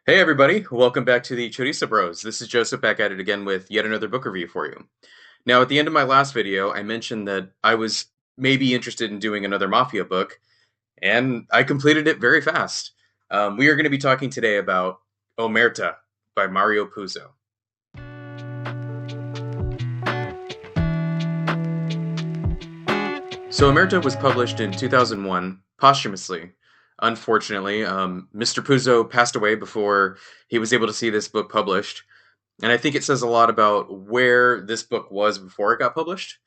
Hey everybody, welcome back to the Chorizo Bros. This is Joseph back at it again with yet another book review for you. Now, at the end of my last video, I mentioned that I was maybe interested in doing another mafia book, and I completed it very fast. We are going to be talking today about Omerta by Mario Puzo. So, Omerta was published in 2001 posthumously. Unfortunately, Mr. Puzo passed away before he was able to see this book published. And I think it says a lot about where this book was before it got published.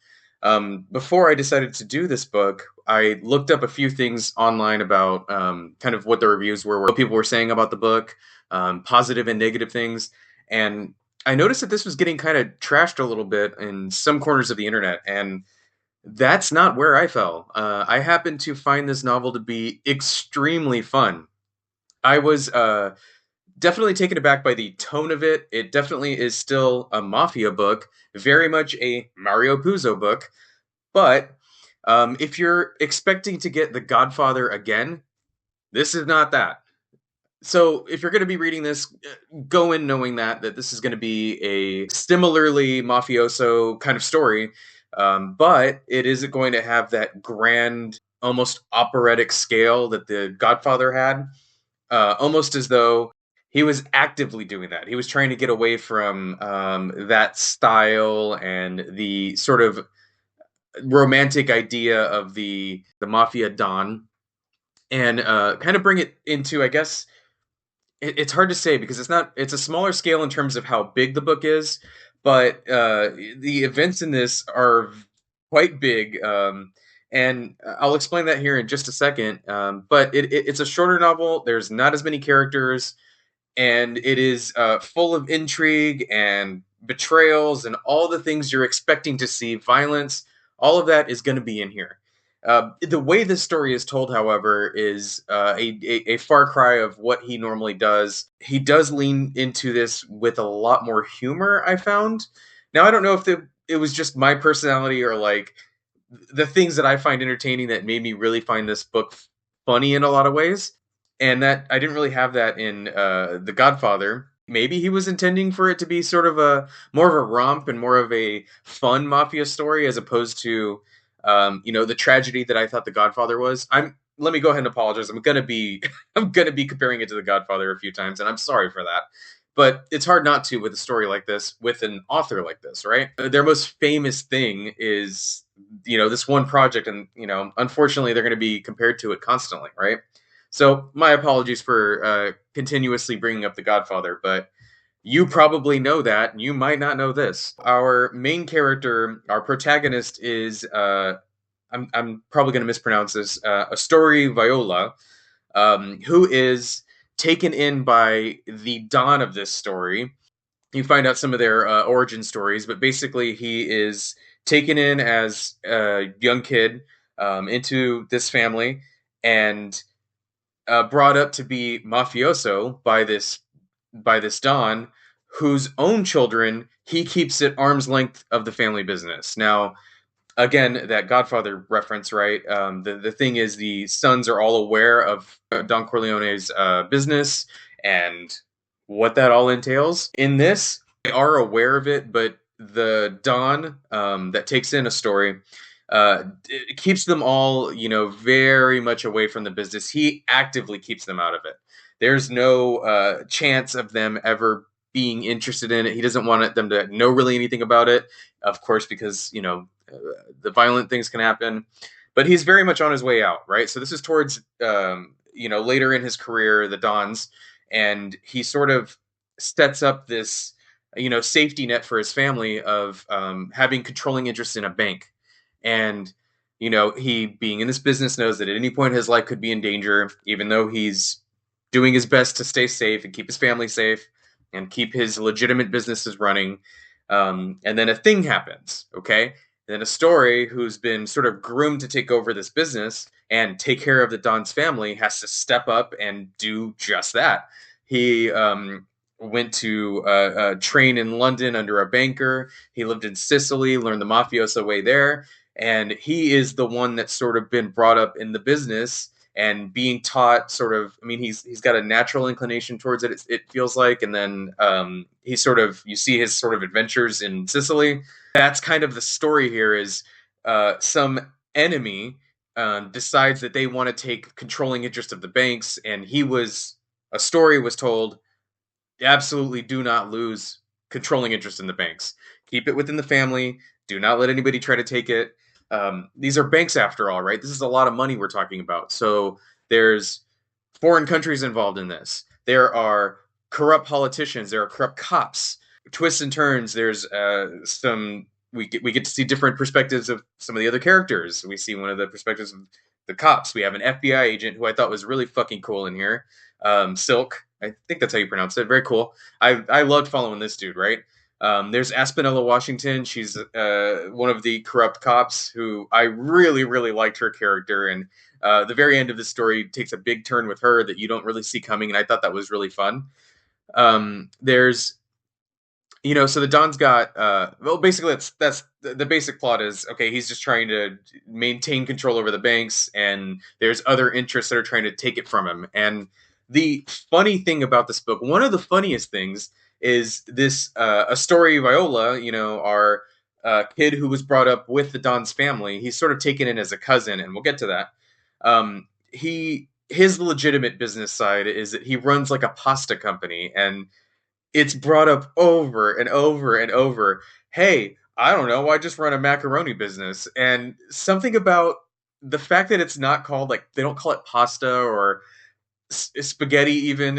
Before I decided to do this book, I looked up a few things online about kind of what the reviews were, what people were saying about the book, positive and negative things. And I noticed that this was getting kind of trashed a little bit in some corners of the internet. And that's not where I fell. I happened to find this novel to be extremely fun. I was definitely taken aback by the tone of it. It definitely is still a mafia book, very much a Mario Puzo book. But if you're expecting to get The Godfather again, this is not that. So if you're going to be reading this, go in knowing that this is going to be a similarly mafioso kind of story, but it isn't going to have that grand, almost operatic scale that The Godfather had. Almost as though he was actively doing that. He was trying to get away from that style and the sort of romantic idea of the mafia don, and kind of bring it into, I guess, it's hard to say because it's a smaller scale in terms of how big the book is, but the events in this are quite big. And I'll explain that here in just a second. But it's a shorter novel. There's not as many characters, and it is full of intrigue and betrayals and all the things you're expecting to see. Violence, all of that is going to be in here. The way this story is told, however, is a far cry of what he normally does. He does lean into this with a lot more humor, I found. Now, I don't know if it was just my personality or like the things that I find entertaining that made me really find this book funny in a lot of ways, and that I didn't really have that in The Godfather. Maybe he was intending for it to be sort of a more of a romp and more of a fun mafia story as opposed to the tragedy that I thought The Godfather was. I'm Let me go ahead and apologize. I'm gonna be I'm gonna be comparing it to The Godfather a few times, and I'm sorry for that. But it's hard not to with a story like this, with an author like this, right? Their most famous thing is this one project, and unfortunately they're going to be compared to it constantly, right? So my apologies for continuously bringing up The Godfather, but you probably know that, and you might not know this. Our main character, our protagonist, is I'm probably going to mispronounce this, Astori Viola, who is taken in by the Don of this story. You find out some of their origin stories, but basically he is taken in as a young kid into this family and brought up to be mafioso by this Don, whose own children he keeps at arm's length of the family business. Now, again, that Godfather reference, right? The thing is, the sons are all aware of Don Corleone's business and what that all entails. In this, they are aware of it, but the Don that takes in a story it keeps them all, very much away from the business. He actively keeps them out of it. There's no chance of them ever being interested in it. He doesn't want them to know really anything about it, of course, because the violent things can happen. But he's very much on his way out, right? So this is towards later in his career, the Dons, and he sort of sets up this safety net for his family of having controlling interest in a bank. And he, being in this business, knows that at any point his life could be in danger, even though he's doing his best to stay safe and keep his family safe and keep his legitimate businesses running. And then a thing happens, okay? And then a story who's been sort of groomed to take over this business and take care of the Don's family has to step up and do just that. He went to train in London under a banker. He lived in Sicily, learned the mafioso way there, and he is the one that's sort of been brought up in the business and being taught sort of. I mean, he's got a natural inclination towards it. It feels like, and then he sort of you see his sort of adventures in Sicily. That's kind of the story here. Is some enemy decides that they want to take controlling interest of the banks, and he was a story was told absolutely do not lose controlling interest in the banks. Keep it within the family. Do not let anybody try to take it. These are banks after all, right? This is a lot of money we're talking about. So there's foreign countries involved in this. There are corrupt politicians. There are corrupt cops. Twists and turns. There's some. We get to see different perspectives of some of the other characters. We see one of the perspectives of the cops. We have an FBI agent who I thought was really fucking cool in here. Silk. I think that's how you pronounce it. Very cool. I loved following this dude. Right. There's Aspinella Washington. She's one of the corrupt cops who I really, really liked her character. And the very end of the story takes a big turn with her that you don't really see coming. And I thought that was really fun. There's so the Don's got well, basically that's the basic plot is okay. He's just trying to maintain control over the banks, and there's other interests that are trying to take it from him. And the funny thing about this book, one of the funniest things, is this a story Viola, our kid who was brought up with the Don's family. He's sort of taken in as a cousin, and we'll get to that. His legitimate business side is that he runs like a pasta company, and it's brought up over and over and over. Hey, I don't know, I just run a macaroni business. And something about the fact that it's not called, like, they don't call it pasta or spaghetti even.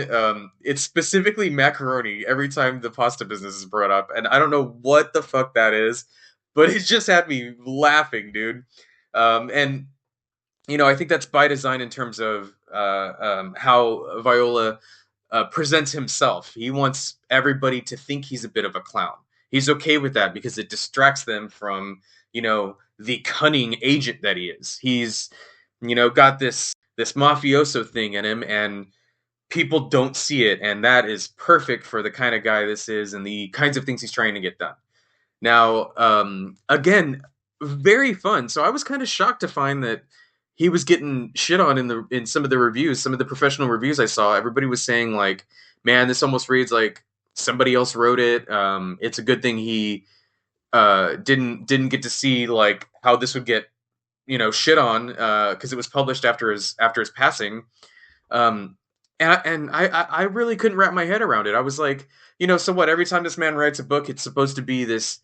It's specifically macaroni every time the pasta business is brought up. And I don't know what the fuck that is, but it just had me laughing, dude. And I think that's by design in terms of how Viola presents himself. He wants everybody to think he's a bit of a clown. He's okay with that because it distracts them from, the cunning agent that he is. He's, got this mafioso thing in him, and people don't see it, and that is perfect for the kind of guy this is and the kinds of things he's trying to get done. Now, again, very fun. So I was kind of shocked to find that he was getting shit on in some of the reviews, some of the professional reviews I saw. Everybody was saying like, "Man, this almost reads like somebody else wrote it." It's a good thing he didn't get to see like how this would get shit on because it was published after his passing. Um, and I really couldn't wrap my head around it. I was like, so what? Every time this man writes a book, it's supposed to be this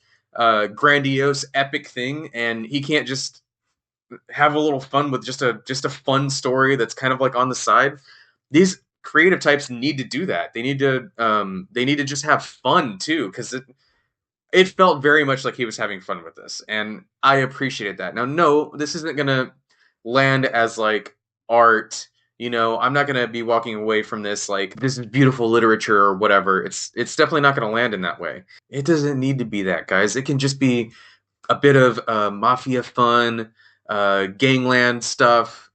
grandiose, epic thing, and he can't just have a little fun with just a fun story that's kind of like on the side. These creative types need to do that. They need to just have fun too, because it felt very much like he was having fun with this, and I appreciated that. Now, no, this isn't gonna land as like art. I'm not gonna be walking away from this like this is beautiful literature or whatever. It's definitely not gonna land in that way. It doesn't need to be that, guys. It can just be a bit of mafia fun, gangland stuff.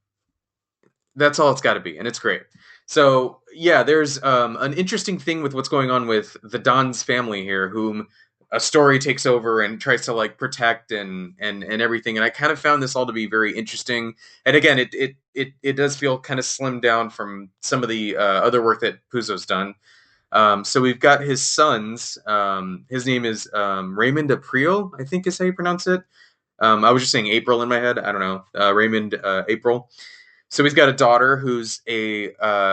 That's all it's got to be, and it's great. So yeah, there's an interesting thing with what's going on with the Don's family here, whom a story takes over and tries to like protect and everything. And I kind of found this all to be very interesting. And again, it does feel kind of slimmed down from some of the other work that Puzo's done. So we've got his sons. His name is Raymond April, I think is how you pronounce it. I was just saying April in my head. I don't know. Raymond April. So he's got a daughter who's a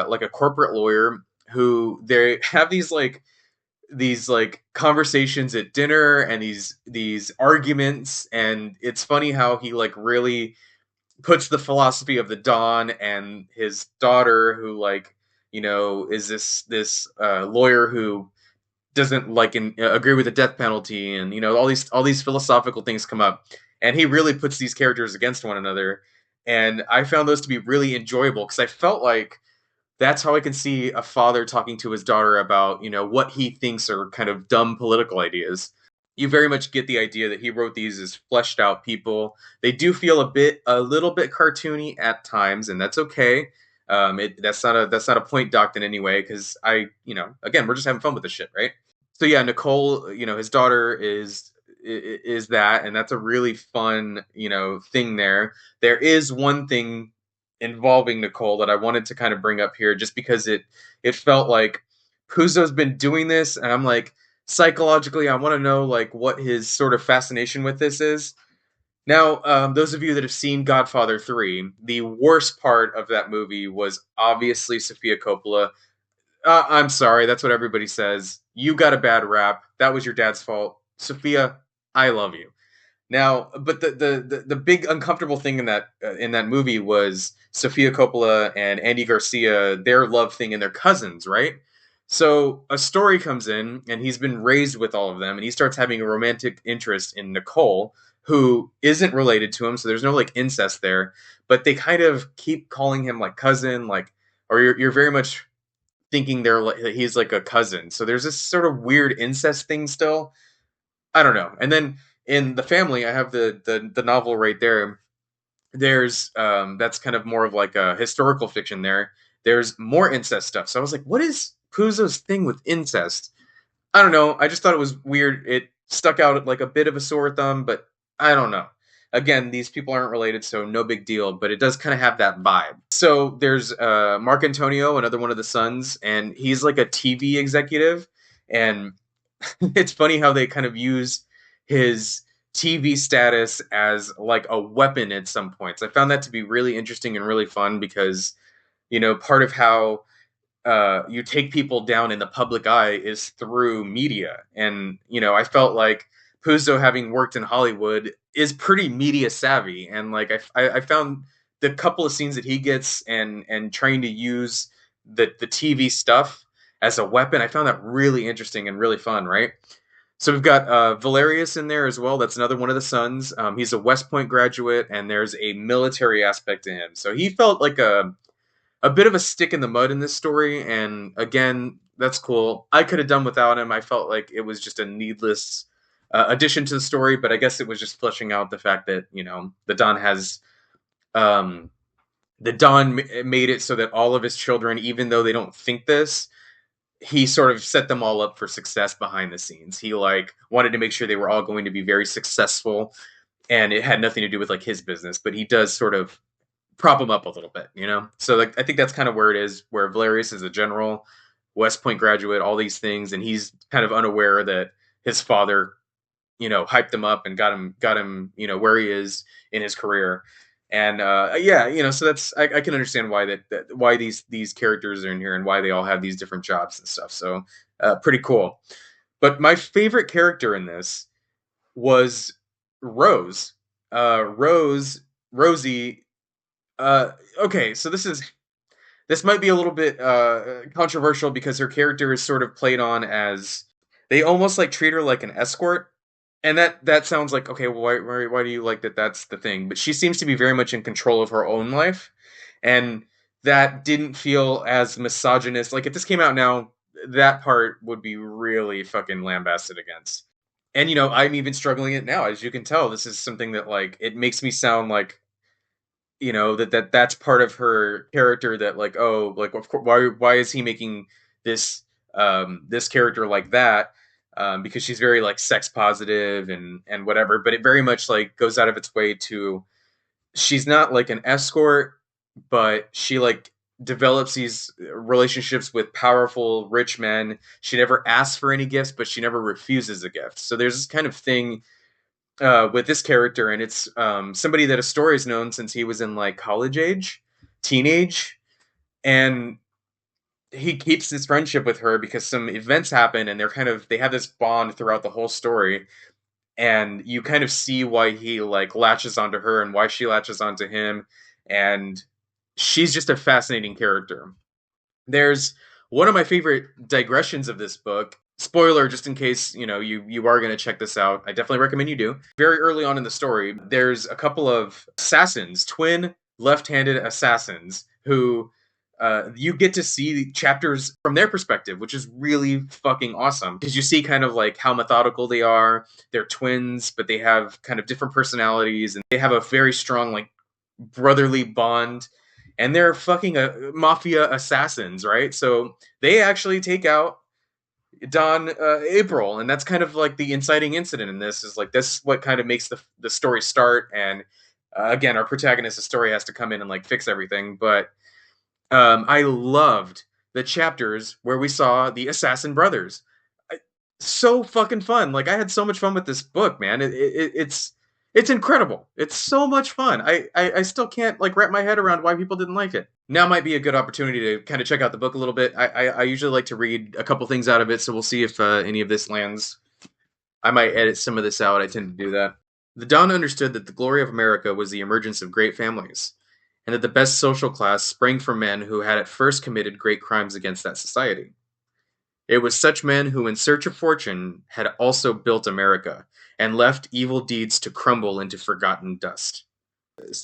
like a corporate lawyer who they have these conversations at dinner and these arguments, and it's funny how he like really puts the philosophy of the Don and his daughter who is this lawyer who doesn't agree with the death penalty, and all these philosophical things come up, and he really puts these characters against one another, and I found those to be really enjoyable because I felt like that's how I can see a father talking to his daughter about what he thinks are kind of dumb political ideas. You very much get the idea that he wrote these as fleshed out people. They do feel a little bit cartoony at times, and that's okay. That's not a point docked in any way because again, we're just having fun with this shit, right? So yeah, Nicole, his daughter is that, and that's a really fun thing there. There is one thing involving Nicole that I wanted to kind of bring up here, just because it felt like Puzo's been doing this, and I'm like psychologically, I want to know like what his sort of fascination with this is. Now, those of you that have seen Godfather 3, the worst part of that movie was obviously Sofia Coppola. I'm sorry, that's what everybody says. You got a bad rap. That was your dad's fault. Sophia, I love you. Now, but the big uncomfortable thing in that movie was Sofia Coppola and Andy Garcia, their love thing, and their cousins, right? So a story comes in, and he's been raised with all of them, and he starts having a romantic interest in Nicole, who isn't related to him. So there's no like incest there, but they kind of keep calling him like cousin, like, or you're very much thinking they're like he's like a cousin. So there's this sort of weird incest thing still. I don't know. And then in the family, I have the novel right there. There's that's kind of more of like a historical fiction there. There's more incest stuff. So I was like, what is Puzo's thing with incest? I don't know. I just thought it was weird. It stuck out like a bit of a sore thumb, but I don't know. Again, these people aren't related, so no big deal, but it does kind of have that vibe. So there's Mark Antonio, another one of the sons, and he's like a TV executive. And it's funny how they kind of use his TV status as like a weapon at some points. I found that to be really interesting and really fun because, part of how you take people down in the public eye is through media. And, I felt like Puzo, having worked in Hollywood, is pretty media savvy. And like, I found the couple of scenes that he gets and trying to use the TV stuff as a weapon, I found that really interesting and really fun, right? So we've got Valerius in there as well. That's another one of the sons. He's a West Point graduate, and there's a military aspect to him. So he felt like a bit of a stick in the mud in this story, and again, that's cool. I could have done without him. I felt like it was just a needless addition to the story, but I guess it was just fleshing out the fact that the Don has um, the Don made it so that all of his children, even though they don't think this, he sort of set them all up for success behind the scenes. He like wanted to make sure they were all going to be very successful, and it had nothing to do with like his business, but he does sort of prop him up a little bit. So like I think that's kind of where it is, where Valerius is a general, West Point graduate, all these things, and he's kind of unaware that his father, hyped him up and got him, where he is in his career. And yeah, so that's I can understand why why these characters are in here and why they all have these different jobs and stuff. So pretty cool. But my favorite character in this was Rose. Rosie. Okay, so this might be a little bit controversial because her character is sort of played on as they almost like treat her like an escort, and that sounds like okay. Well, why do you like that? That's the thing. But she seems to be very much in control of her own life, and that didn't feel as misogynist. Like if this came out now, that part would be really fucking lambasted against. And I'm even struggling it now, as you can tell. This is something that like it makes me sound like that's part of her character, that like, oh, like of course, why is he making this this character like that, because she's very like sex positive and whatever, but it very much like goes out of its way to, she's not like an escort, but she like develops these relationships with powerful rich men. She never asks for any gifts, but she never refuses a gift. So there's this kind of thing with this character, and it's somebody that Astoria's known since he was in like college age, teenage, and he keeps this friendship with her because some events happen, and they have this bond throughout the whole story, and you kind of see why he like latches onto her and why she latches onto him, and she's just a fascinating character. There's one of my favorite digressions of this book. Spoiler, just in case you are going to check this out. I definitely recommend you do. Very early on in the story, there's a couple of assassins, twin left-handed assassins, who you get to see chapters from their perspective, which is really fucking awesome because you see kind of like how methodical they are. They're twins, but they have kind of different personalities, and they have a very strong like brotherly bond, and they're fucking mafia assassins, right? So they actually take out Don April, and that's kind of like the inciting incident in this. Is like this what kind of makes the story start, and Again, our protagonist's story has to come in and like fix everything. But I loved the chapters where we saw the assassin brothers. So fucking fun. Like I had so much fun with this book, man. It's incredible. It's so much fun. I still can't like wrap my head around why people didn't like it. Now might be a good opportunity to kind of check out the book a little bit. I usually like to read a couple things out of it, so we'll see if any of this lands. I might edit some of this out. I tend to do that. The Don understood that the glory of America was the emergence of great families, and that the best social class sprang from men who had at first committed great crimes against that society. It was such men who, in search of fortune, had also built America, and left evil deeds to crumble into forgotten dust.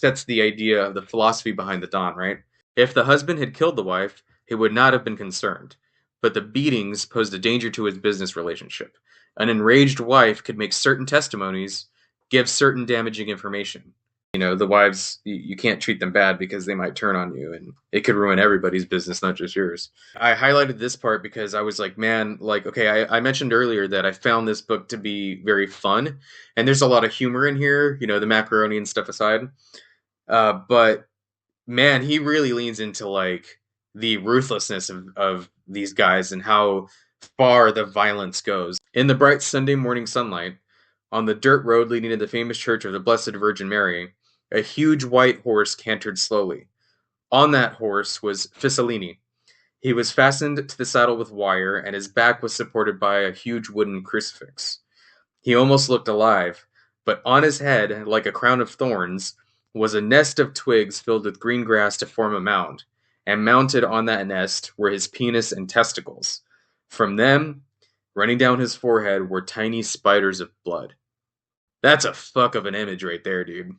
That's the idea of the philosophy behind the Don, right? If the husband had killed the wife, he would not have been concerned, but the beatings posed a danger to his business relationship. An enraged wife could make certain testimonies, give certain damaging information. You know, the wives, you can't treat them bad because they might turn on you, and it could ruin everybody's business, not just yours. I highlighted this part because I was like, man, like, okay, I mentioned earlier that I found this book to be very fun, and there's a lot of humor in here, you know, the macaroni and stuff aside. But man, he really leans into like the ruthlessness of these guys and how far the violence goes. In the bright Sunday morning sunlight, on the dirt road leading to the famous church of the Blessed Virgin Mary, a huge white horse cantered slowly. On that horse was Fissalini. He was fastened to the saddle with wire, and his back was supported by a huge wooden crucifix. He almost looked alive, but on his head, like a crown of thorns, was a nest of twigs filled with green grass to form a mound, and mounted on that nest were his penis and testicles. From them, running down his forehead, were tiny spiders of blood. That's a fuck of an image right there, dude.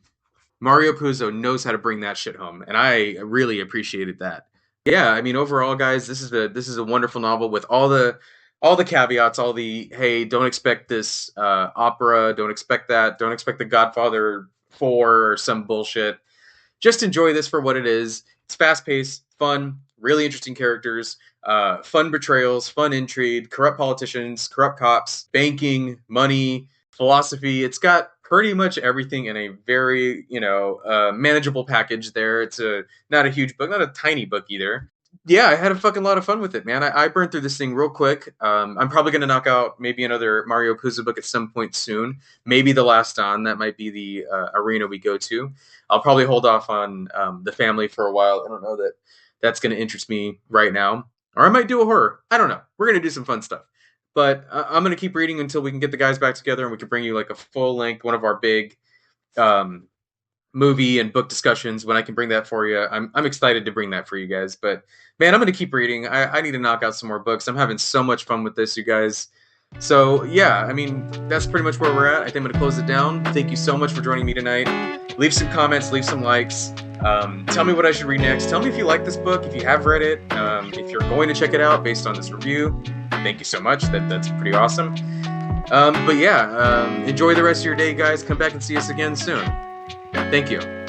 Mario Puzo knows how to bring that shit home, and I really appreciated that. Yeah, I mean, overall, guys, this is a wonderful novel with all the caveats, all the hey, don't expect this opera, don't expect that, don't expect the Godfather 4 or some bullshit. Just enjoy this for what it is. It's fast paced, fun, really interesting characters, fun betrayals, fun intrigue, corrupt politicians, corrupt cops, banking, money, philosophy. It's got pretty much everything in a very, manageable package there. It's not a huge book, not a tiny book either. Yeah, I had a fucking lot of fun with it, man. I burned through this thing real quick. I'm probably going to knock out maybe another Mario Puzo book at some point soon. Maybe The Last Don. That might be the arena we go to. I'll probably hold off on The Family for a while. I don't know that that's going to interest me right now. Or I might do a horror. I don't know. We're going to do some fun stuff. But I'm going to keep reading until we can get the guys back together and we can bring you like a full length, one of our big movie and book discussions. When I can bring that for you, I'm excited to bring that for you guys. But man, I'm going to keep reading. I need to knock out some more books. I'm having so much fun with this, you guys. So yeah, I mean, that's pretty much where we're at. I think I'm going to close it down. Thank you so much for joining me tonight. Leave some comments, leave some likes. Tell me what I should read next. Tell me if you like this book, if you have read it, if you're going to check it out based on this review. Thank you so much. That's pretty awesome. But yeah, enjoy the rest of your day, guys. Come back and see us again soon. Thank you.